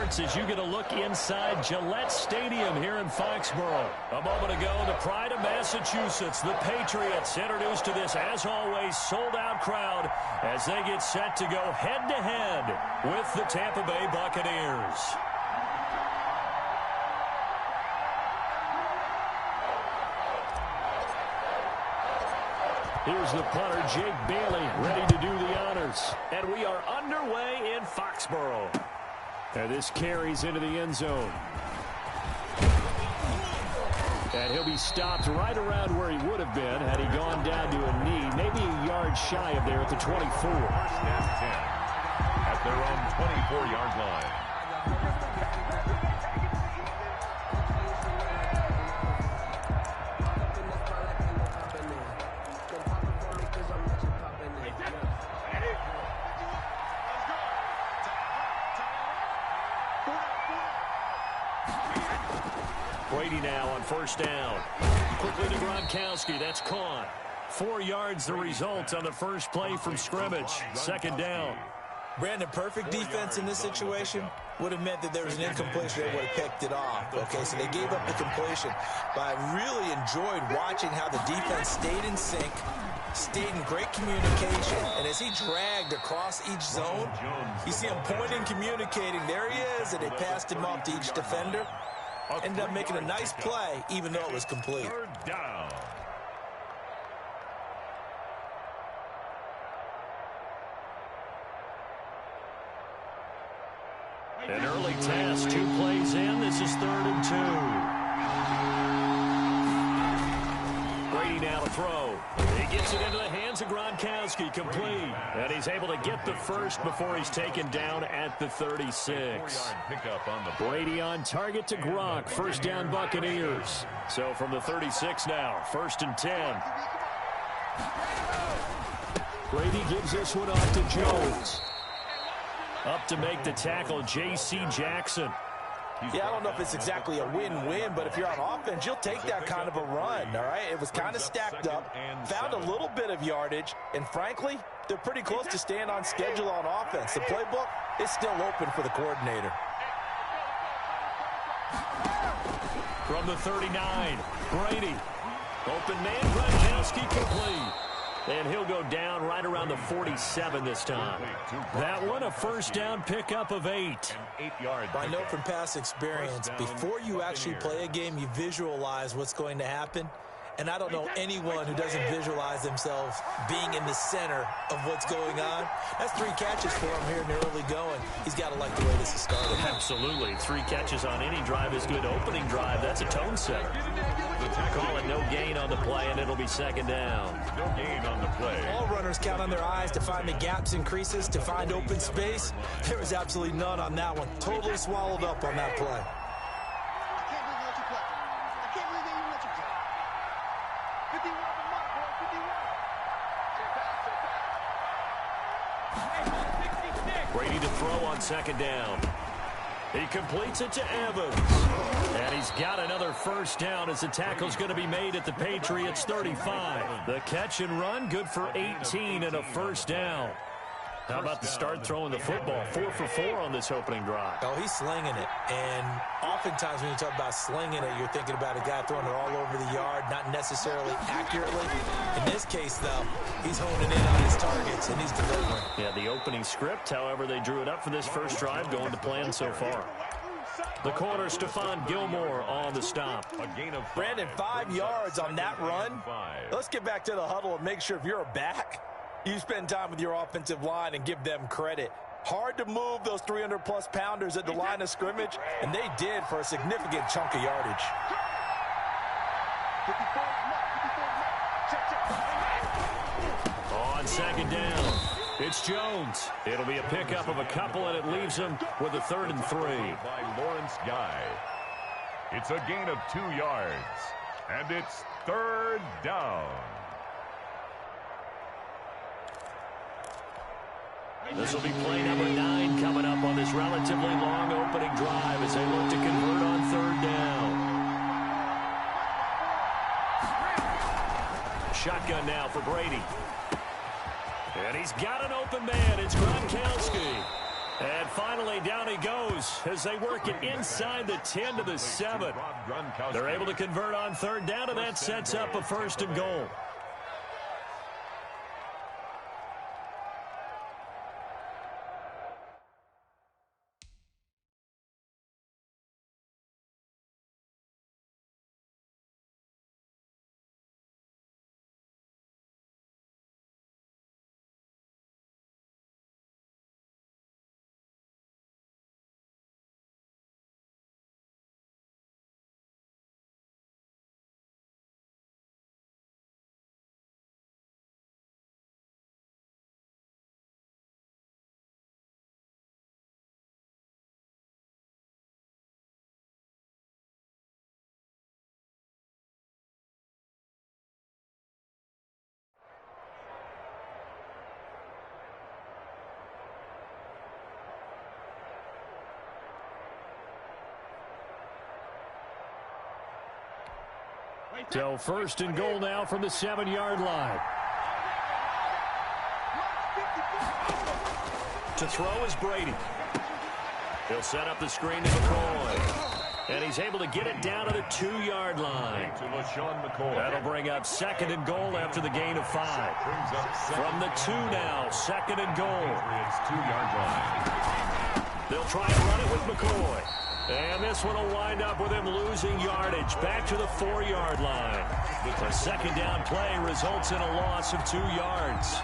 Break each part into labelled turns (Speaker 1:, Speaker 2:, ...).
Speaker 1: sports as you get a look inside Gillette Stadium here in Foxborough. A moment ago, the pride of Massachusetts, the Patriots, introduced to this, as always, sold-out crowd as they get set to go head-to-head with the Tampa Bay Buccaneers. Here's the punter, Jake Bailey, ready to do the honors. And we are underway in Foxborough. And this carries into the end zone. And he'll be stopped right around where he would have been had he gone down to a knee, maybe a yard shy of there at the 24.
Speaker 2: First and 10 at their own 24-yard line.
Speaker 1: Brady now on first down. Quickly to Gronkowski. That's caught. 4 yards the result on the first play from scrimmage. Second down.
Speaker 3: Brandon, perfect defense in this situation would have meant that there was an incompletion. They would have picked it off. Okay, so they gave up the completion. But I really enjoyed watching how the defense stayed in sync, stayed in great communication, and as he dragged across each zone, you see him pointing, communicating. There he is, and they passed him off to each defender. Ended up making a nice play, even though it was complete.
Speaker 2: Third down.
Speaker 1: An early test, 2 plays in. This is 3rd and 2. Brady now to throw. He gets it into the hands of Gronkowski, complete. And he's able to get the first before he's taken down at the 36. Brady on target to Gronk. First down Buccaneers. So from the 36 now, 1st and 10. Brady gives this one off to Jones. Up to make the tackle, J.C. Jackson.
Speaker 3: Yeah, I don't know if it's exactly a win-win, but if you're on offense, you'll take that kind of a run, all right? It was kind of stacked up, found a little bit of yardage, and frankly, they're pretty close to staying on schedule on offense. The playbook is still open for the coordinator.
Speaker 1: From the 39, Brady. Open man, Gronkowski complete. And he'll go down right around the 47 this time. That one, a first down pickup of 8.
Speaker 3: I know from past experience, before you actually play a game, you visualize what's going to happen. And I don't know anyone who doesn't visualize themselves being in the center of what's going on. That's 3 catches for him here in the early going. He's got to like the way this is started.
Speaker 1: Absolutely. 3 catches on any drive is good. Opening drive, that's a tone setter. Call it no gain on the play, and it'll be 2nd down.
Speaker 2: No gain on the play.
Speaker 3: All runners count on their eyes to find the gaps and creases, to find open space. There was absolutely none on that one. Totally swallowed up on that play.
Speaker 1: Brady to throw on 2nd down. He completes it to Evans. And he's got another first down as the tackle's going to be made at the Patriots 35. The catch and run, good for 18 and a first down. How about the start throwing the football? 4 for 4 on this opening drive.
Speaker 3: Oh, he's slinging it. And oftentimes when you talk about slinging it, you're thinking about a guy throwing it all over the yard, not necessarily accurately. In this case, though, he's honing in on his targets, and he's delivering.
Speaker 1: Yeah, the opening script, however, they drew it up for this first drive, going to plan so far. The corner, Stephon Gilmore on the stop.
Speaker 2: A gain of
Speaker 3: Brandon, 5 yards on that run. Let's get back to the huddle and make sure if you're a back, you spend time with your offensive line and give them credit. Hard to move those 300-plus pounders at the line of scrimmage, and they did for a significant chunk of yardage.
Speaker 1: On 2nd down, it's Jones. It'll be a pickup of a couple, and it leaves him with a 3rd and 3.
Speaker 2: By Lawrence Guy. It's a gain of 2 yards, and it's 3rd down.
Speaker 1: This will be play number 9 coming up on this relatively long opening drive as they look to convert on 3rd down. Shotgun now for Brady. And he's got an open man. It's Gronkowski. And finally, down he goes as they work it inside the 10 to the 7. They're able to convert on third down, and that sets up a 1st and goal. So 1st and goal now from the 7-yard line. To throw is Brady. He'll set up the screen to McCoy. And he's able to get it down to the 2-yard line. That'll bring up 2nd and goal after the gain of 5. From the 2 now, 2nd and goal. They'll try and run it with McCoy. And this one will wind up with him losing yardage back to the 4-yard line. A 2nd down play results in a loss of 2 yards.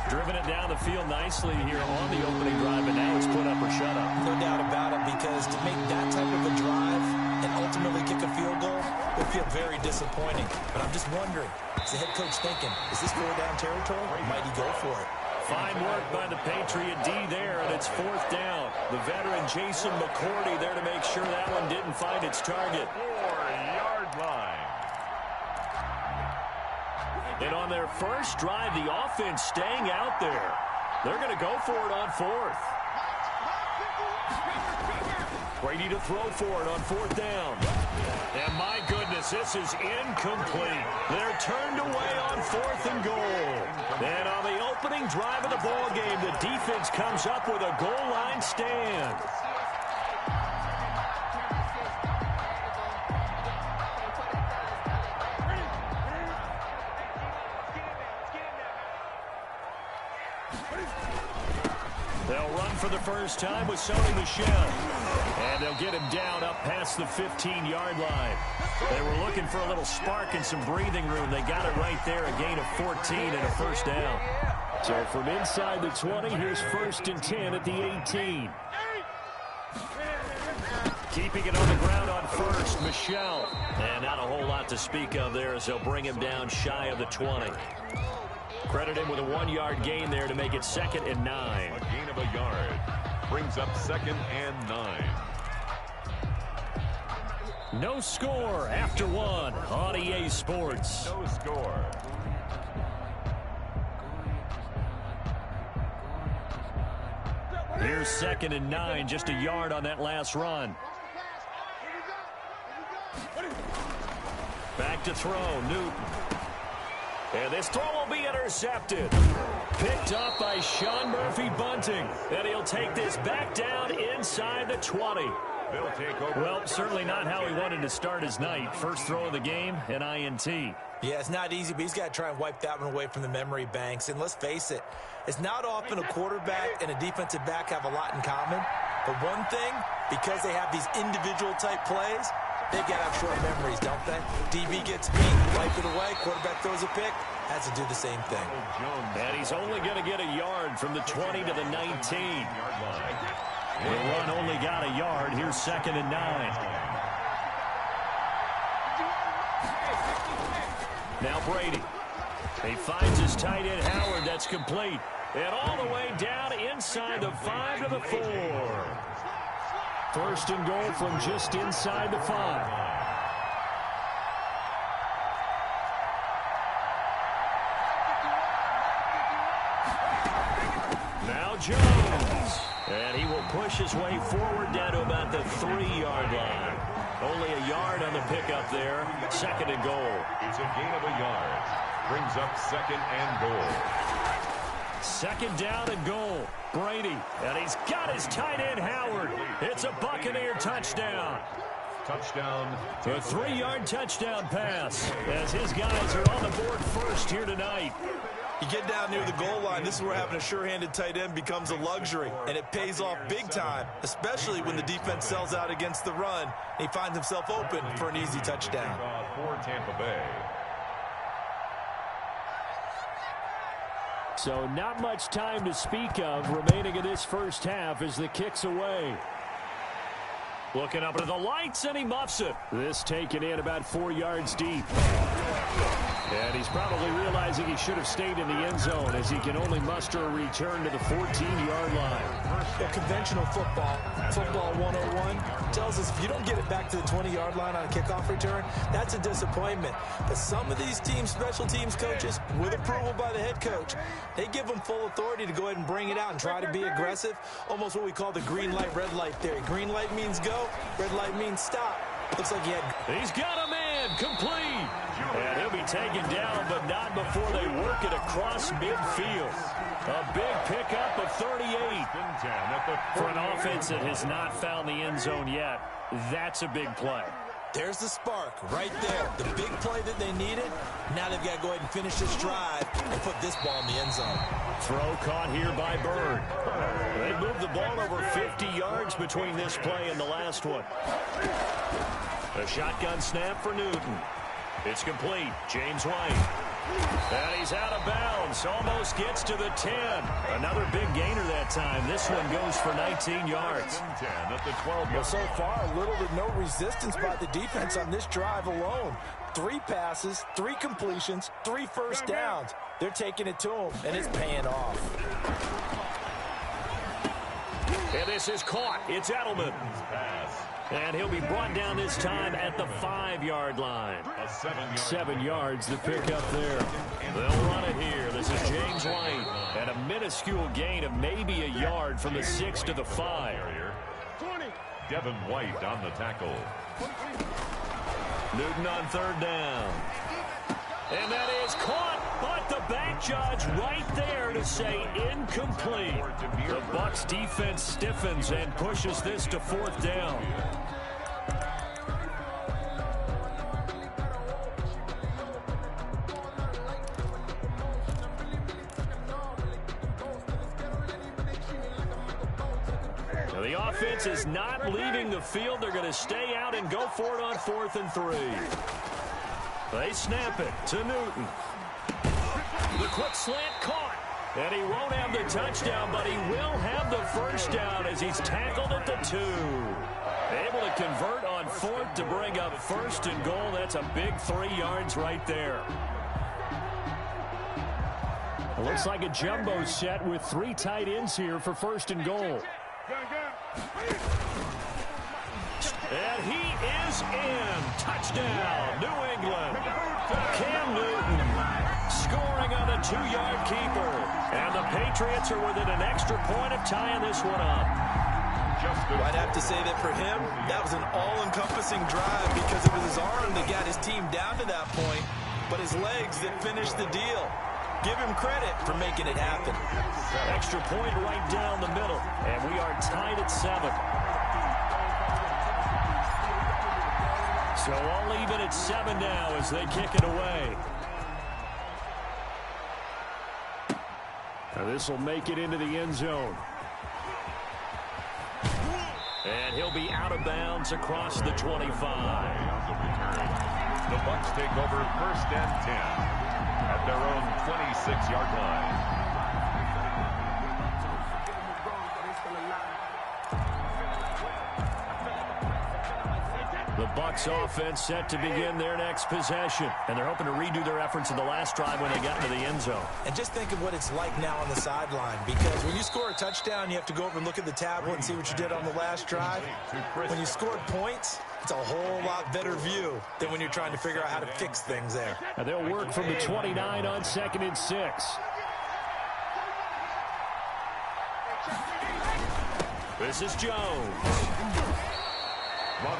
Speaker 1: Driven it down the field nicely here on the opening drive, and now it's put up or shut up.
Speaker 3: No doubt about it, because to make that type of a drive and ultimately kick a field goal would feel very disappointing. But I'm just wondering, is the head coach thinking, is this 4-down territory, or might he go for it?
Speaker 1: Fine work by the Patriot D there, and it's 4th down. The veteran Jason McCourty there to make sure that one didn't find its target.
Speaker 2: 4-yard line.
Speaker 1: And on their first drive, the offense staying out there. They're going to go for it on 4th. Brady to throw for it on 4th down. And my goodness, this is incomplete. They're turned away on 4th and goal. And on the opening drive of the ball game, the defense comes up with a goal line stand. They'll run for the first time with Sony Michel. And they'll get him down up past the 15-yard line. They were looking for a little spark and some breathing room. They got it right there, a gain of 14 and a 1st down. So from inside the 20, here's 1st and 10 at the 18. Keeping it on the ground on 1st, Michel. And not a whole lot to speak of there as they'll bring him down shy of the 20. Credit him with a 1-yard gain there to make it 2nd and 9.
Speaker 2: A gain of a yard brings up 2nd and 9.
Speaker 1: No score after 1 on EA Sports.
Speaker 2: No score.
Speaker 1: Here's 2nd and 9, just a yard on that last run. Back to throw, Newton. And this throw will be intercepted. Picked up by Sean Murphy-Bunting. And he'll take this back down inside the 20.
Speaker 2: They'll take over.
Speaker 1: Well, certainly not how he wanted to start his night. First throw of the game, an INT.
Speaker 3: Yeah, it's not easy, but he's got to try and wipe that one away from the memory banks. And let's face it, it's not often a quarterback and a defensive back have a lot in common. But one thing, because they have these individual type plays, they've got to have short memories, don't they? DB gets beat, wipe it away, quarterback throws a pick, has to do the same thing.
Speaker 1: And he's only going to get a yard from the 20 to the 19. The run only got a yard. Here's 2nd and 9. Now Brady. He finds his tight end Howard. That's complete. And all the way down inside the 5 to the 4. 1st and goal from just inside the 5. Now Jones. And he will push his way forward down to about the 3-yard line. Only a yard on the pickup there. 2nd and goal.
Speaker 2: It's a gain of a yard. Brings up 2nd and goal.
Speaker 1: Second down and goal. Brady, and he's got his tight end, Howard. It's a Buccaneer touchdown.
Speaker 2: Touchdown.
Speaker 1: A 3-yard touchdown pass as his guys are on the board first here tonight.
Speaker 3: You get down near the goal line, this is where having a sure-handed tight end becomes a luxury, and it pays off big time, especially when the defense sells out against the run, and he finds himself open for an easy touchdown.
Speaker 2: For Tampa Bay.
Speaker 1: So not much time to speak of remaining in this first half as the kick's away. Looking up into the lights, and he muffs it. This taken in about 4 yards deep. And he's probably realizing he should have stayed in the end zone as he can only muster a return to the 14-yard line.
Speaker 3: Yeah, conventional football 101, tells us if you don't get it back to the 20-yard line on a kickoff return, that's a disappointment. But some of these teams, special teams coaches, with approval by the head coach, they give them full authority to go ahead and bring it out and try to be aggressive, almost what we call the green light, red light theory. Green light means go, red light means stop. Looks like he had...
Speaker 1: He's got a man, complete. And he'll be taken down, but not before they work it across midfield. A big pickup of 38. For an offense that has not found the end zone yet, that's a big play.
Speaker 3: There's the spark right there. The big play that they needed. Now they've got to go ahead and finish this drive and put this ball in the end zone.
Speaker 1: Throw caught here by Bird. They moved the ball over 50 yards between this play and the last one. A shotgun snap for Newton. It's complete. James White. And he's out of bounds. Almost gets to the 10. Another big gainer that time. This one goes for 19 yards.
Speaker 3: Well, so far, little to no resistance by the defense on this drive alone. 3 passes, 3 completions, 3 first downs. They're taking it to him, and it's paying off.
Speaker 1: And this is caught. It's Edelman. And he'll be brought down this time at the 5-yard line. 7 yards to pick up there. They'll run it here. This is James White. And a minuscule gain of maybe a yard from the 6 to the 5.
Speaker 2: Devin White on the tackle.
Speaker 1: Newton on 3rd down. And that is caught, but the back judge right there to say incomplete. The Bucs defense stiffens and pushes this to 4th down. Now the offense is not leaving the field. They're going to stay out and go for it on 4th and 3. They snap it to Newton. The quick slant caught. And he won't have the touchdown, but he will have the first down as he's tackled at the 2. Able to convert on 4th to bring up 1st and goal. That's a big 3 yards right there. It looks like a jumbo set with 3 tight ends here for 1st and goal. And he is in. Touchdown, New England. Cam Newton scoring on a 2-yard keeper. And the Patriots are within an extra point of tying this one up.
Speaker 3: I'd have to say that for him, that was an all-encompassing drive because it was his arm that got his team down to that point, but his legs that finished the deal. Give him credit for making it happen.
Speaker 1: Extra point right down the middle, and we are tied at 7. So all even at 7 now as they kick it away. Now this will make it into the end zone. And he'll be out of bounds across the 25.
Speaker 2: The Bucs take over 1st and 10 at their own 26-yard line.
Speaker 1: The Bucs offense set to begin their next possession. And they're hoping to redo their efforts in the last drive when they got into the end zone.
Speaker 3: And just think of what it's like now on the sideline, because when you score a touchdown, you have to go over and look at the tablet and see what you did on the last drive. When you scored points, it's a whole lot better view than when you're trying to figure out how to fix things there.
Speaker 1: And they'll work from the 29 on 2nd and 6. This is Jones.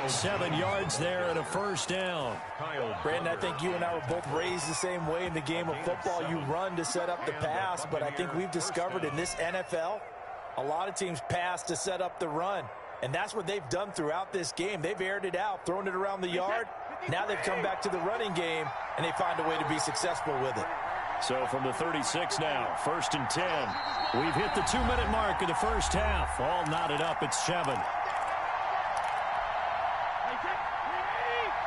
Speaker 1: 7 yards there and a first down.
Speaker 3: Brandon, I think you and I were both raised the same way in the game of football. You run to set up the pass, but I think we've discovered in this NFL, a lot of teams pass to set up the run. And that's what they've done throughout this game. They've aired it out, thrown it around the yard. Now they've come back to the running game, and they find a way to be successful with it.
Speaker 1: So from the 36 now, 1st and 10. We've hit the 2-minute mark of the first half. All knotted up at 7.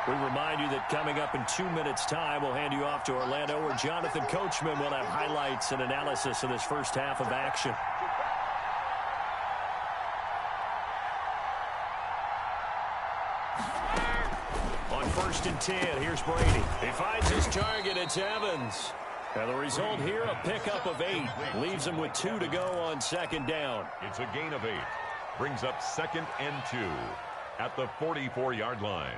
Speaker 1: We remind you that coming up in 2 minutes' time, we'll hand you off to Orlando, where Jonathan Coachman will have highlights and analysis of this first half of action. On 1st and 10, here's Brady. He finds his target. It's Evans. And the result here, a pickup of 8. Leaves him with 2 to go on 2nd down.
Speaker 2: It's a gain of 8. Brings up 2nd and 2 at the 44-yard line.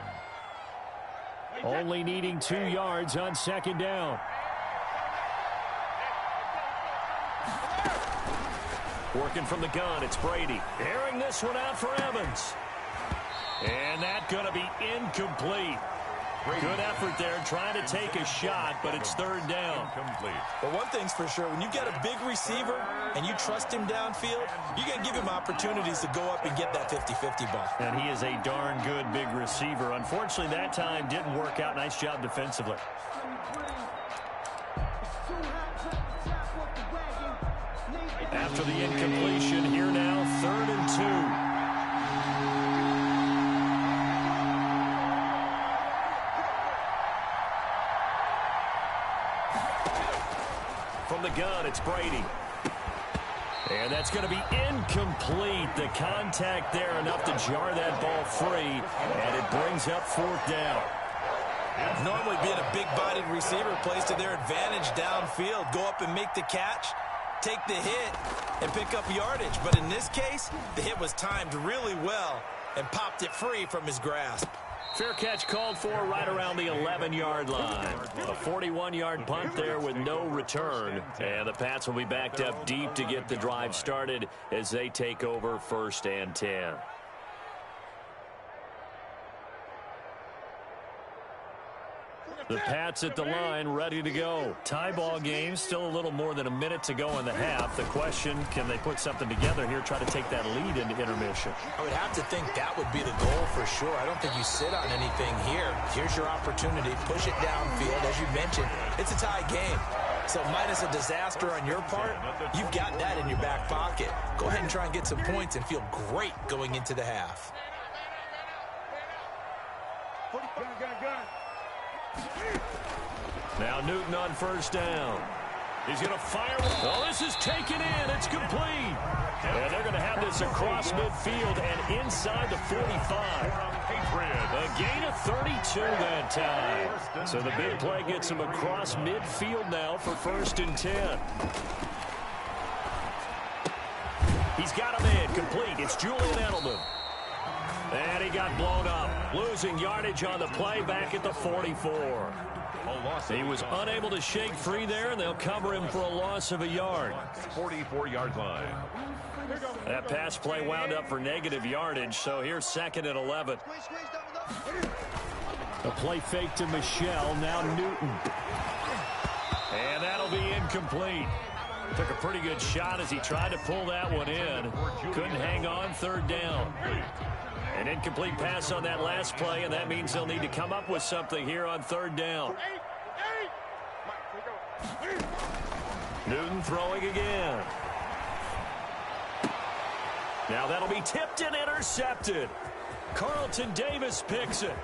Speaker 1: Only needing 2 yards on 2nd down. Working from the gun, it's Brady. Airing this one out for Evans. And that's going to be incomplete. Good effort there, trying to take a shot, but it's 3rd down.
Speaker 3: But one thing's for sure, when you got a big receiver and you trust him downfield, you're going to give him opportunities to go up and get that 50-50 ball.
Speaker 1: And he is a darn good big receiver. Unfortunately, that time didn't work out. Nice job defensively. After the incompletion, here now, 3rd and 2. From the gun, it's Brady. And that's going to be incomplete. The contact there enough to jar that ball free, and it brings up 4th down.
Speaker 3: Normally being a big-bodied receiver plays to their advantage downfield. Go up and make the catch, take the hit, and pick up yardage. But in this case, the hit was timed really well and popped it free from his grasp.
Speaker 1: Fair catch called for right around the 11-yard line. A 41-yard punt there with no return. And the Pats will be backed up deep to get the drive started as they take over 1st and 10. The Pats at the line, ready to go. Tie ball game, still a little more than a minute to go in the half. The question, can they put something together here, try to take that lead into intermission?
Speaker 3: I would have to think that would be the goal for sure. I don't think you sit on anything here. Here's your opportunity. Push it downfield. As you mentioned, it's a tie game. So minus a disaster on your part, you've got that in your back pocket. Go ahead and try and get some points and feel great going into the half.
Speaker 1: Now Newton on 1st down. He's going to fire. Oh, this is taken in. It's complete. And they're going to have this across midfield and inside the 45. A gain of 32 that time. So the big play gets him across midfield now for 1st and 10. He's got him in. Complete. It's Julian Edelman. And he got blown up. Losing yardage on the play back at the 44. He was unable to shake free there, and they'll cover him for a loss of a yard.
Speaker 2: 44-yard line.
Speaker 1: That pass play wound up for negative yardage, so here's 2nd and 11. A play fake to Michelle, now Newton. And that'll be incomplete. Took a pretty good shot as he tried to pull that one in. Couldn't hang on, 3rd down. An incomplete pass on that last play, and that means they'll need to come up with something here on 3rd down. Newton throwing again. Now that'll be tipped and intercepted. Carlton Davis picks it.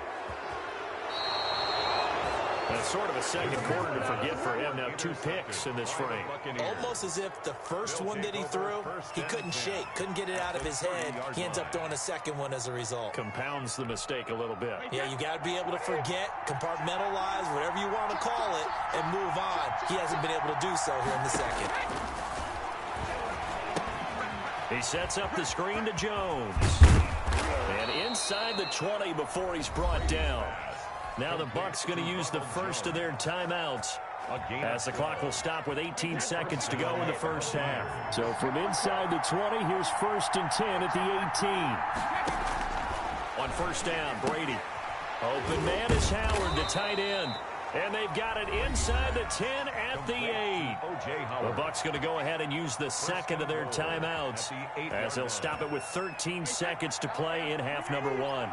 Speaker 1: That's sort of a second quarter to forget for him. Now 2 picks in this frame.
Speaker 3: Almost as if the first one that he threw, he couldn't shake, couldn't get it out of his head. He ends up throwing a second one as a result.
Speaker 1: Compounds the mistake a little bit.
Speaker 3: Yeah, you got to be able to forget, compartmentalize, whatever you want to call it, and move on. He hasn't been able to do so here in the second.
Speaker 1: He sets up the screen to Jones. And inside the 20 before he's brought down. Now the Bucs going to use the first of their timeouts as the clock will stop with 18 seconds to go in the first half. So from inside the 20, here's 1st and 10 at the 18.
Speaker 2: On
Speaker 1: on first down. Brady. Open man is Howard, the tight end. And they've got it inside the 10 at the 8. The Bucs going to go ahead and use the second of their timeouts as they'll stop it with 13 seconds to play in half number 1.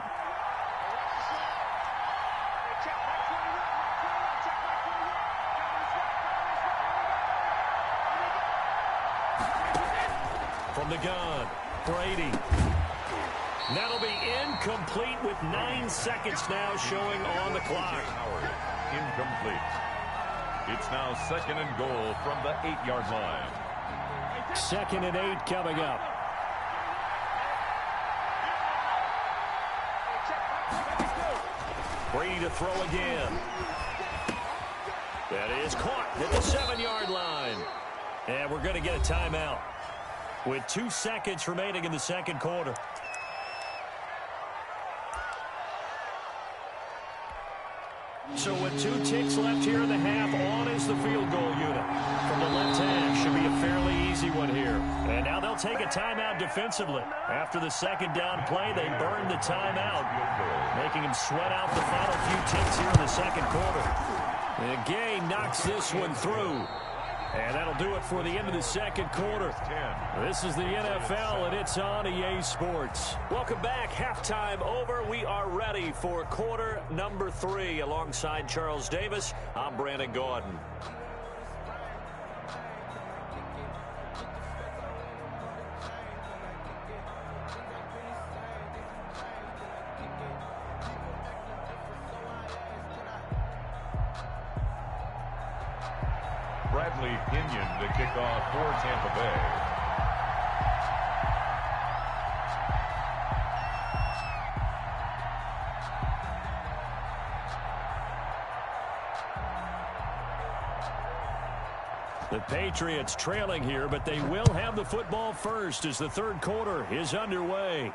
Speaker 1: From the gun, Brady. That'll be incomplete with 9 seconds now showing on the clock.
Speaker 2: Incomplete. It's now 2nd and goal from the 8-yard line.
Speaker 1: 2nd and 8 coming up. Brady to throw again. That is caught at the 7-yard line. And we're going to get a timeout with 2 seconds remaining in the second quarter. So with 2 ticks left here in the half, on is the field goal unit. From the left hash, should be a fairly easy one here. And now they'll take a timeout defensively. After the second down play, they burn the timeout, making them sweat out the final few ticks here in the second quarter. And Gay knocks this one through. And that'll do it for the end of the second quarter. This is the NFL, and it's on EA Sports. Welcome back. Halftime over. We are ready for quarter number 3. Alongside Charles Davis, I'm Brandon Gaudin.
Speaker 2: Bradley Pinion to kick off for Tampa Bay.
Speaker 1: The Patriots trailing here, but they will have the football first as the third quarter is underway.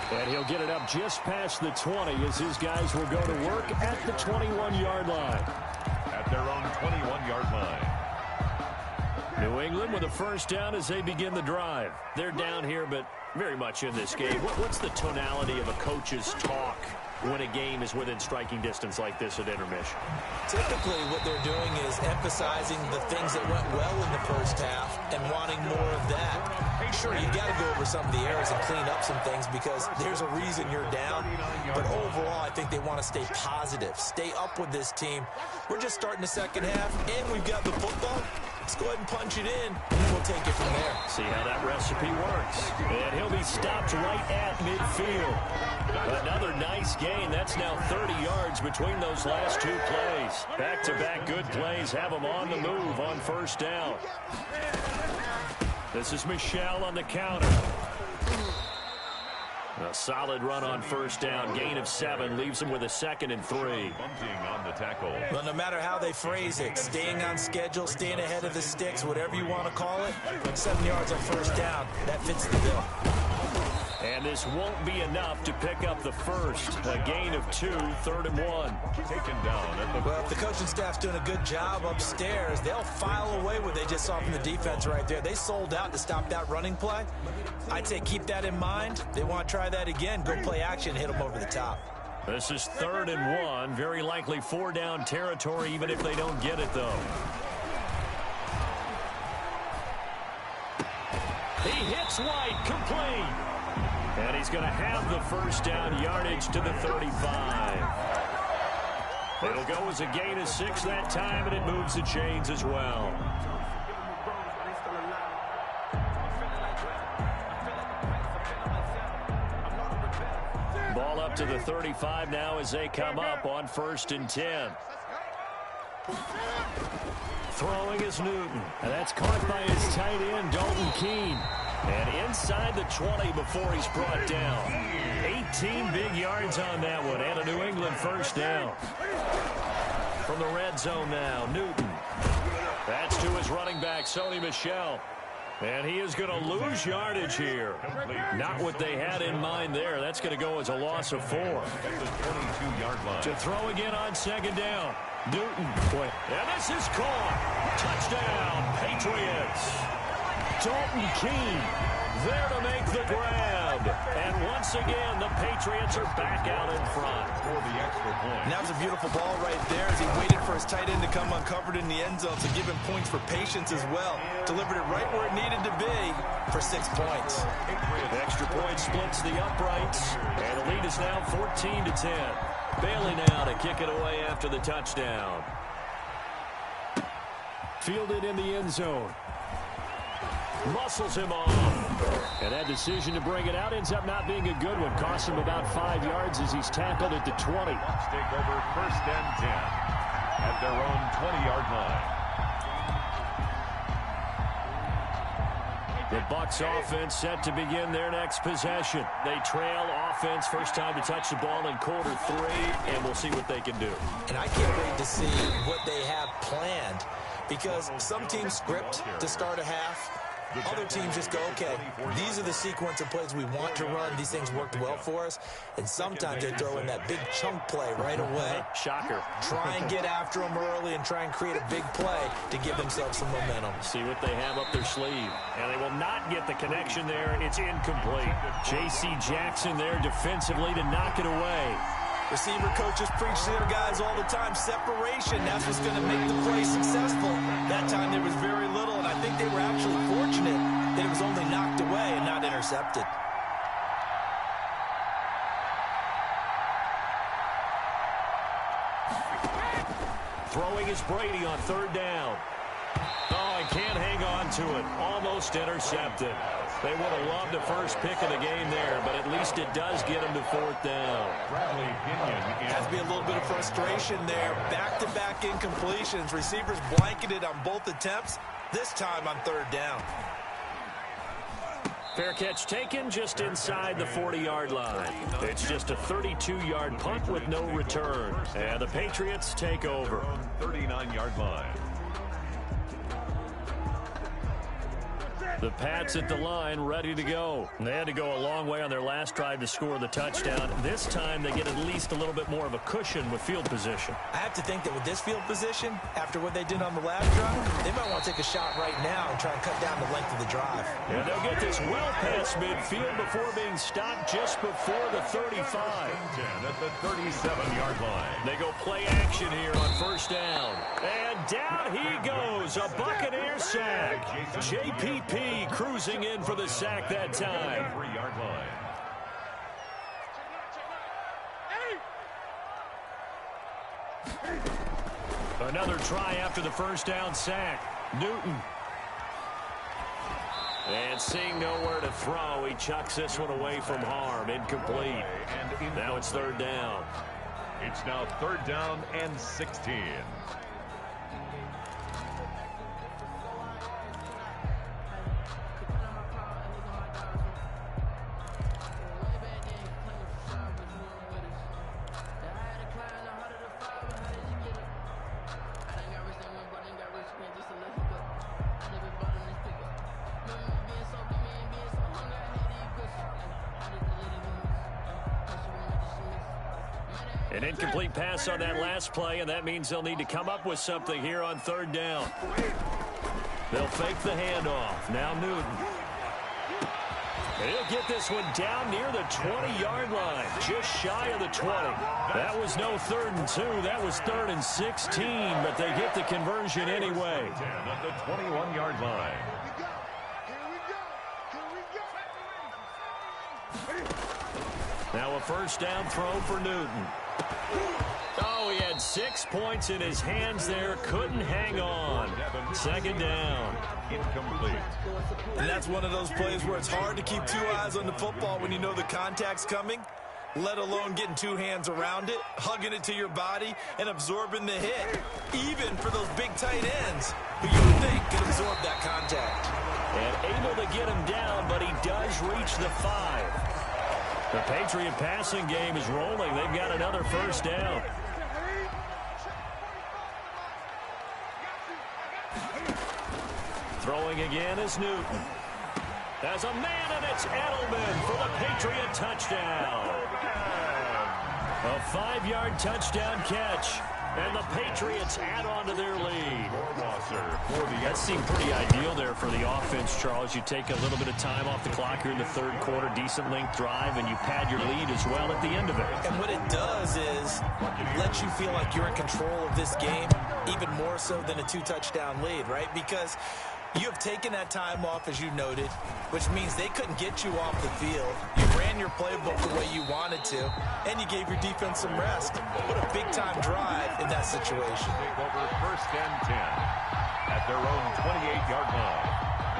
Speaker 1: And he'll get it up just past the 20 as his guys will go to work at the 21-yard line.
Speaker 2: At their own 21-yard line.
Speaker 1: New England with a first down as they begin the drive. They're down here, but very much in this game. What's the tonality of a coach's talk when a game is within striking distance like this at intermission?
Speaker 3: Typically, what they're doing is emphasizing the things that went well in the first half and wanting more of that. Sure, you've got to go over some of the errors and clean up some things because there's a reason you're down. But overall, I think they want to stay positive, stay up with this team. We're just starting the second half, and we've got the football. Let's go ahead and punch it in, and we'll take it from there.
Speaker 1: See how that recipe works. And he'll be stopped right at midfield. Another nice gain. That's now 30 yards between those last 2 plays. Back-to-back good plays have them on the move on first down. This is Michel on the counter. A solid run on first down. Gain of 7 leaves him with a 2nd and 3.
Speaker 2: Bunting on the tackle.
Speaker 3: Well, no matter how they phrase it, staying on schedule, staying ahead of the sticks, whatever you want to call it, 7 yards on first down, that fits the bill.
Speaker 1: And this won't be enough to pick up the first. A gain of 2, 3rd and 1.
Speaker 2: Taken down at the...
Speaker 3: Well, if the coaching staff's doing a good job upstairs, they'll file away what they just saw from the defense right there. They sold out to stop that running play. I'd say keep that in mind. They want to try that again. Go play action, hit them over the top.
Speaker 1: This is 3rd and 1. Very likely 4-down territory, even if they don't get it, though. He hits White, complete. And he's going to have the first down, yardage to the 35. It'll go as a gain of 6 that time, and it moves the chains as well. Ball up to the 35 now as they come up on 1st and 10. Throwing is Newton. And that's caught by his tight end, Dalton Keene. And inside the 20 before he's brought down. 18 big yards on that one, and a New England first down. From the red zone now, Newton. That's to his running back, Sony Michel. And he is going to lose yardage here. Not what they had in mind there. That's going to go as a loss of 4.
Speaker 2: At the 22-yard line.
Speaker 1: To throw again on 2nd down. Newton. And this is caught. Touchdown, Patriots. Dalton Keene there to make the grab. And once again, the Patriots are back out in front.
Speaker 2: For the extra point.
Speaker 3: And that was a beautiful ball right there as he waited for his tight end to come uncovered in the end zone, so give him points for patience as well. Delivered it right where it needed to be for 6 points.
Speaker 1: Extra point splits the uprights, and the lead is now 14-10. Bailey now to kick it away after the touchdown. Fielded in the end zone. Muscles him off. And that decision to bring it out ends up not being a good one. Costs him about 5 yards as he's tackled at the 20.
Speaker 2: Bucs take over 1st and 10 at their own 20-yard line.
Speaker 1: The Bucs offense set to begin their next possession. They trail offense, first time to touch the ball in Q3, and we'll see what they can do.
Speaker 3: And I can't wait to see what they have planned, because some teams script to start a half. Other teams just go, okay, these are the sequence of plays we want to run. These things worked well for us. And sometimes they throw in that big chunk play right away.
Speaker 1: Shocker.
Speaker 3: Try and get after them early and try and create a big play to give themselves some momentum.
Speaker 1: See what they have up their sleeve. And they will not get the connection there. It's incomplete. J.C. Jackson there defensively to knock it away.
Speaker 3: Receiver coaches preach to their guys all the time. Separation, that's what's going to make the play successful. That time there was very little, and I think they were actually fortunate that it was only knocked away and not intercepted.
Speaker 1: Throwing is Brady on 3rd down. Oh, he can't hang on to it. Almost intercepted. They would have loved the first pick of the game there, but at least it does get them to 4th down.
Speaker 2: Bradley Pinion.
Speaker 3: Has to be a little bit of frustration there. Back-to-back incompletions. Receivers blanketed on both attempts, this time on 3rd down.
Speaker 1: Fair catch taken just inside the 40-yard line. It's just a 32-yard punt with no return. And the Patriots take over.
Speaker 2: 39-yard line.
Speaker 1: The Pats at the line, ready to go. They had to go a long way on their last drive to score the touchdown. This time they get at least a little bit more of a cushion with field position.
Speaker 3: I have to think that with this field position, after what they did on the last drive, they might want to take a shot right now and try and cut down the length of the drive.
Speaker 1: And they'll get this well past midfield before being stopped just before the 35.
Speaker 2: 10 at the 37-yard line.
Speaker 1: They go play action here on 1st down. And down he goes, a Buccaneer sack. JPP cruising in for the sack that time.
Speaker 2: 3-yard line.
Speaker 1: Another try after the 1st down sack. Newton. And seeing nowhere to throw, he chucks this one away from harm. Incomplete. Now it's 3rd down.
Speaker 2: It's now 3rd down and 16.
Speaker 1: An incomplete pass on that last play, and that means they'll need to come up with something here on 3rd down. They'll fake the handoff. Now Newton. And he'll get this one down near the 20-yard line, just shy of the 20. That was no 3rd and 2. That was 3rd and 16, but they get the conversion anyway.
Speaker 2: 10 at the 21-yard line.
Speaker 1: Now a 1st down throw for Newton. Oh, he had 6 points in his hands there. Couldn't hang on. 2nd down.
Speaker 2: Incomplete.
Speaker 3: And that's one of those plays where it's hard to keep 2 eyes on the football when you know the contact's coming, let alone getting 2 hands around it, hugging it to your body, and absorbing the hit, even for those big tight ends who you would think could absorb that contact.
Speaker 1: And able to get him down, but he does reach the 5. The Patriot passing game is rolling. They've got another 1st down. Throwing again is Newton. As a man, and it's Edelman for the Patriot touchdown. A 5-yard touchdown catch. And the Patriots add on to their lead.
Speaker 2: That
Speaker 1: seemed pretty ideal there for the offense, Charles. You take a little bit of time off the clock here in the third quarter, decent length drive, and you pad your lead as well at the end of it.
Speaker 3: And what it does is let you feel like you're in control of this game, even more so than a 2-touchdown lead, right? Because you have taken that time off, as you noted, which means they couldn't get you off the field. You ran your playbook the way you wanted to, and you gave your defense some rest. What a big-time drive in that situation.
Speaker 2: Take over 1st and 10 at their own 28-yard line.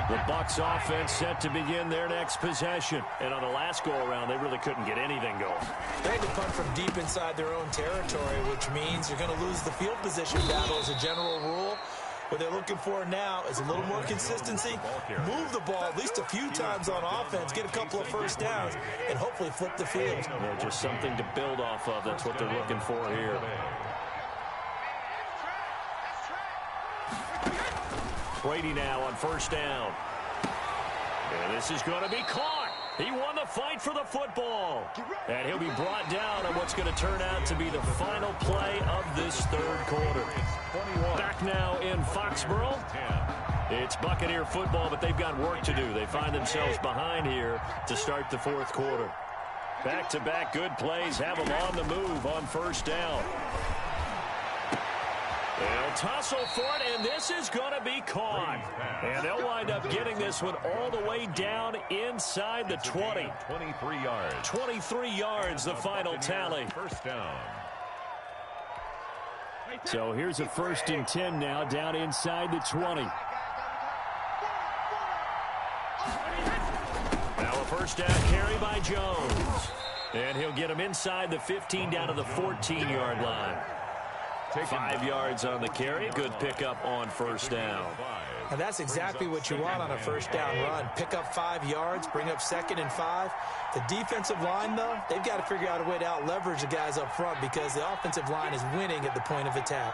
Speaker 1: The Bucs offense set to begin their next possession. And on the last go-around, they really couldn't get anything going.
Speaker 3: They had to punt from deep inside their own territory, which means you're going to lose the field position battle as a general rule. What they're looking for now is a little more consistency, move the ball at least a few times on offense, get a couple of first downs, and hopefully flip the field.
Speaker 1: Yeah, just something to build off of. That's what they're looking for here. Brady now on 1st down. And this is going to be caught. He won the fight for the football. And he'll be brought down on what's going to turn out to be the final play of this third quarter. Back now in Foxborough. It's Buccaneer football, but they've got work to do. They find themselves behind here to start the fourth quarter. Back-to-back good plays have them on the move on 1st down. They'll tussle for it, and this is going to be caught. And they'll wind up getting this one all the way down inside the 20.
Speaker 2: 23 yards.
Speaker 1: 23 yards, the final tally.
Speaker 2: 1st down.
Speaker 1: So here's a 1st and 10 now, down inside the 20. Now a 1st down carry by Jones. And he'll get him inside the 15 down to the 14-yard line. 5 yards on the carry. Good pickup on 1st down.
Speaker 3: And that's exactly what you want on a 1st down run. Pick up 5 yards, bring up 2nd and 5. The defensive line, though, they've got to figure out a way to out-leverage the guys up front because the offensive line is winning at the point of attack.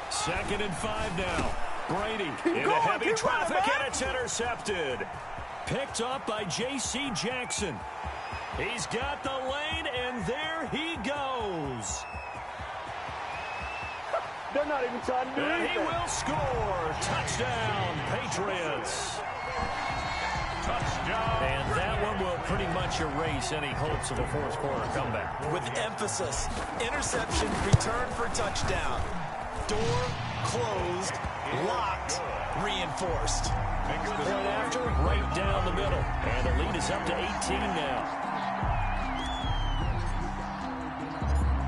Speaker 1: 2nd and 5 now. Brady into heavy traffic, and it's intercepted. Picked up by J.C. Jackson. He's got the lane, and there he goes.
Speaker 4: They're not even trying to do anything.
Speaker 1: He will score. Touchdown, Patriots.
Speaker 2: Touchdown.
Speaker 1: And that one will pretty much erase any hopes of a fourth quarter comeback.
Speaker 3: With emphasis, interception, return for touchdown. Door closed, locked, reinforced.
Speaker 1: Point after, right down the middle. And the lead is up to 18 now.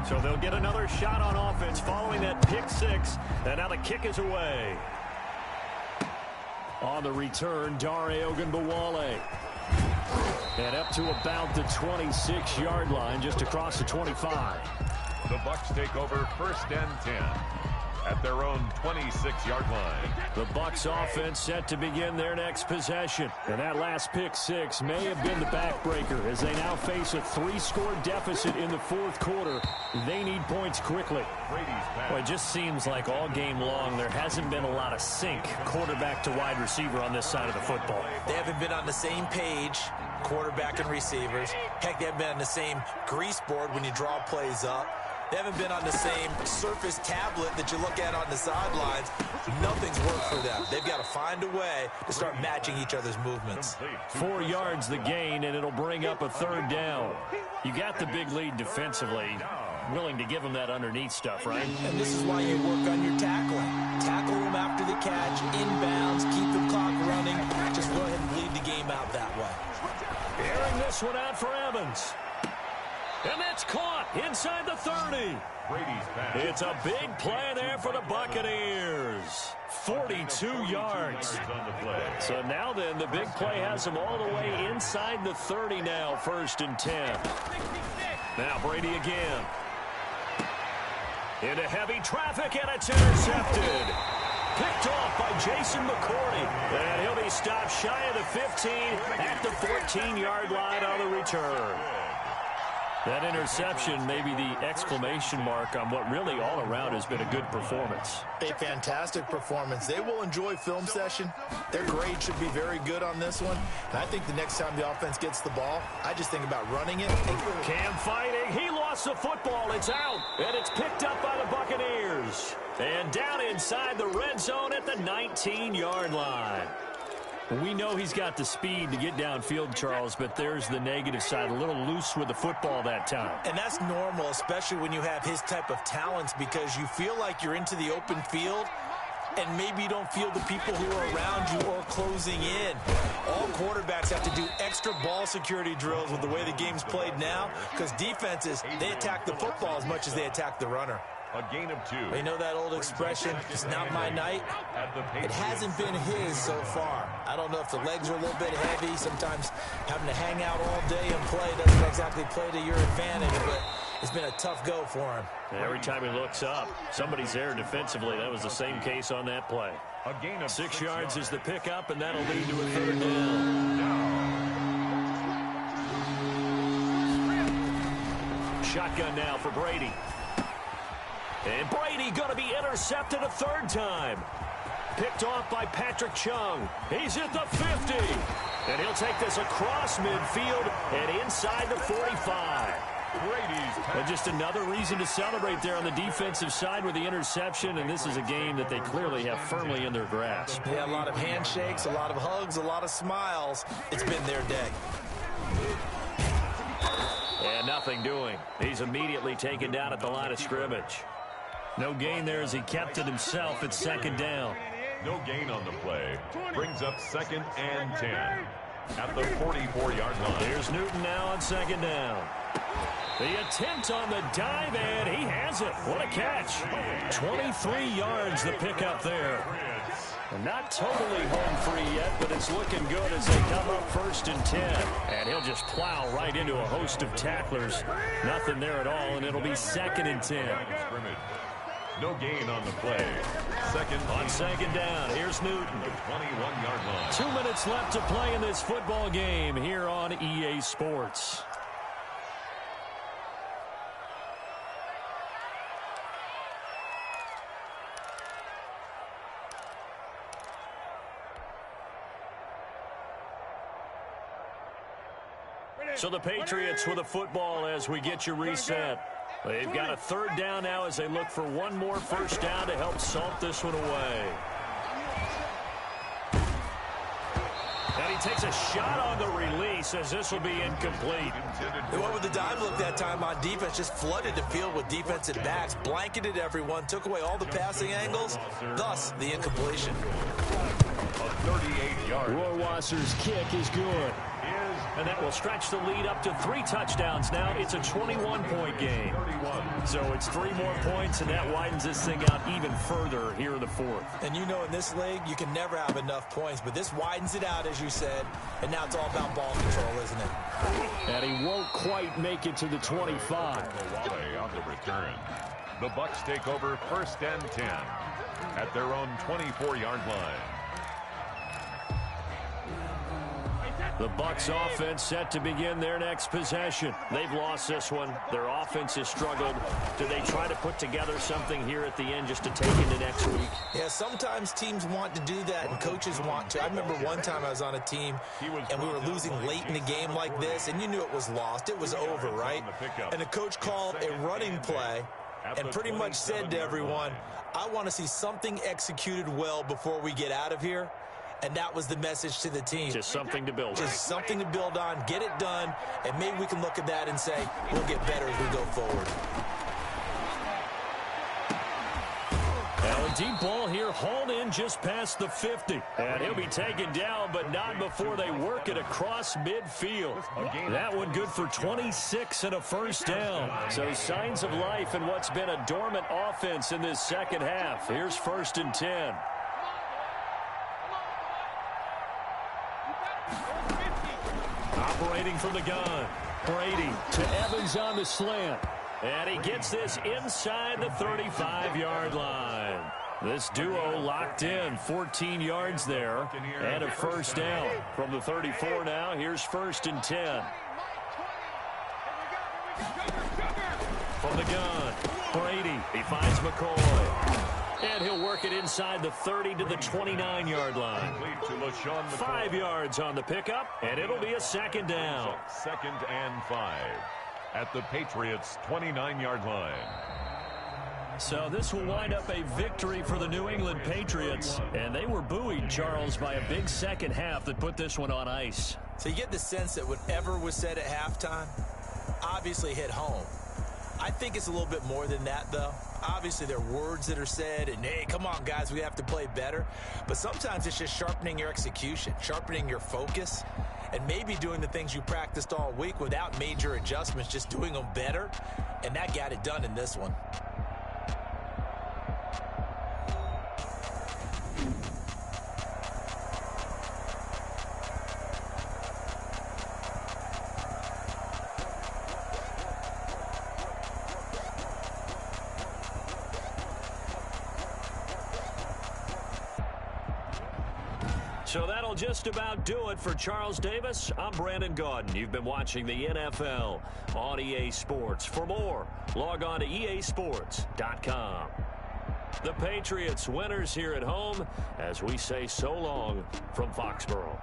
Speaker 1: So they'll get another shot on offense following that pick 6. And now the kick is away. On the return, Dare Ogunbowale. And up to about the 26-yard line, just across the 25.
Speaker 2: The Bucs take over 1st and 10 at their own 26-yard line.
Speaker 1: The Bucs offense set to begin their next possession. And that last pick 6 may have been the backbreaker as they now face a 3-score deficit in the fourth quarter. They need points quickly. Well, it just seems like all game long there hasn't been a lot of sync quarterback to wide receiver on this side of the football.
Speaker 3: They haven't been on the same page, quarterback and receivers. Heck, they haven't been on the same grease board when you draw plays up. They haven't been on the same Surface tablet that you look at on the sidelines. Nothing's worked for them. They've got to find a way to start matching each other's movements.
Speaker 1: 4 yards the gain, and it'll bring up a 3rd down. You got the big lead defensively. Willing to give them that underneath stuff, right?
Speaker 3: And this is why you work on your tackling. Tackle them after the catch, inbounds, keep the clock running. Just go ahead and bleed the game out that way.
Speaker 1: Airing this one out for Evans. And that's caught inside the 30. It's a big play there for the Buccaneers. 42 yards. So now then, the big play has them all the way inside the 30 now, 1st and 10. Now Brady again. Into heavy traffic, and it's intercepted. Picked off by Jason McCourty. And he'll be stopped shy of the 15 at the 14-yard line on the return. That interception may be the exclamation mark on what really all around has been a good performance.
Speaker 3: A fantastic performance. They will enjoy film session. Their grade should be very good on this one. And I think the next time the offense gets the ball, I just think about running it.
Speaker 1: Cam fighting. He lost the football. It's out. And it's picked up by the Buccaneers. And down inside the red zone at the 19-yard line. We know he's got the speed to get downfield, Charles, but there's the negative side. A little loose with the football that time.
Speaker 3: And that's normal, especially when you have his type of talents, because you feel like you're into the open field and maybe you don't feel the people who are around you or closing in. All quarterbacks have to do extra ball security drills with the way the game's played now, because defenses, they attack the football as much as they attack the runner.
Speaker 2: A gain of 2.
Speaker 3: You know that old expression, it's not my night? It hasn't been his so far. I don't know if the legs are a little bit heavy. Sometimes having to hang out all day and play doesn't exactly play to your advantage, but it's been a tough go for him.
Speaker 1: And every time he looks up, somebody's there defensively. That was the same case on that play.
Speaker 2: A gain of
Speaker 1: 6 yards is the pickup, and that'll lead to a 3rd down. Shotgun now for Brady. And Brady going to be intercepted a 3rd time. Picked off by Patrick Chung. He's at the 50. And he'll take this across midfield and inside the 45. And just another reason to celebrate there on the defensive side with the interception. And this is a game that they clearly have firmly in their grasp.
Speaker 3: Yeah, a lot of handshakes, a lot of hugs, a lot of smiles. It's been their day.
Speaker 1: And nothing doing. He's immediately taken down at the line of scrimmage. No gain there as he kept it himself at 2nd down.
Speaker 2: No gain on the play. Brings up 2nd and 10 at the 44-yard line.
Speaker 1: Here's Newton now on 2nd down. The attempt on the dive, and he has it. What a catch. 23 yards the pickup there. Not totally home free yet, but it's looking good as they come up 1st and 10. And he'll just plow right into a host of tacklers. Nothing there at all, and it'll be 2nd and 10.
Speaker 2: No gain on the play.
Speaker 1: On 2nd down, here's Newton.
Speaker 2: 21-yard line.
Speaker 1: 2 minutes left to play in this football game here on EA Sports. So the Patriots with a football as we get you reset. They've got a 3rd down now as they look for one more 1st down to help salt this one away. And he takes a shot on the release as this will be incomplete.
Speaker 3: They went with the dive look that time on defense, just flooded the field with defensive backs, blanketed everyone, took away all the passing angles, thus the incompletion.
Speaker 2: A 38-yard.
Speaker 1: Rohrwasser's kick is good. And that will stretch the lead up to 3 touchdowns now. It's a 21-point game. So it's 3 more points, and that widens this thing out even further here in the 4th.
Speaker 3: And you know in this league, you can never have enough points, but this widens it out, as you said, and now it's all about ball control, isn't it?
Speaker 1: And he won't quite make it to the 25.
Speaker 2: On the return. The Bucs take over 1st and 10 at their own 24-yard line.
Speaker 1: The Bucs offense set to begin their next possession. They've lost this one. Their offense has struggled. Do they try to put together something here at the end just to take into next week?
Speaker 3: Yeah, sometimes teams want to do that and coaches want to. I remember one time I was on a team and we were losing late in the game like this, and you knew it was lost. It was over, right? And the coach called a running play and pretty much said to everyone, I want to see something executed well before we get out of here. And that was the message to the team.
Speaker 1: Just something to build on.
Speaker 3: Just something to build on, get it done, and maybe we can look at that and say, we'll get better as we go forward.
Speaker 1: Now a deep ball here, hauled in just past the 50. And he'll be taken down, but not before they work it across midfield. That one good for 26 and a 1st down. So signs of life in what's been a dormant offense in this 2nd half. Here's 1st and 10. Operating from the gun. Brady to Evans on the slant. And he gets this inside the 35-yard line. This duo locked in, 14 yards there, and a 1st down. From the 34 now, here's 1st and 10. From the gun, Brady. He finds McCoy. And he'll work it inside the 30 to the 29-yard line. 5 yards on the pickup, and it'll be a second down.
Speaker 2: 2nd and 5 at the Patriots' 29-yard line.
Speaker 1: So this will wind up a victory for the New England Patriots. And they were buoyed, Charles, by a big second half that put this one on ice.
Speaker 3: So you get the sense that whatever was said at halftime obviously hit home. I think it's a little bit more than that, though. Obviously, there are words that are said, and, hey, come on, guys, we have to play better. But sometimes it's just sharpening your execution, sharpening your focus, and maybe doing the things you practiced all week without major adjustments, just doing them better. And that got it done in this one.
Speaker 1: So that'll just about do it for Charles Davis. I'm Brandon Gaudin. You've been watching the NFL on EA Sports. For more, log on to easports.com. The Patriots winners here at home as we say so long from Foxborough.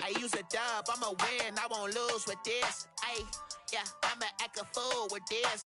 Speaker 5: I use a dub, I'ma win, I won't lose with this. Yeah, I'ma act a fool with this.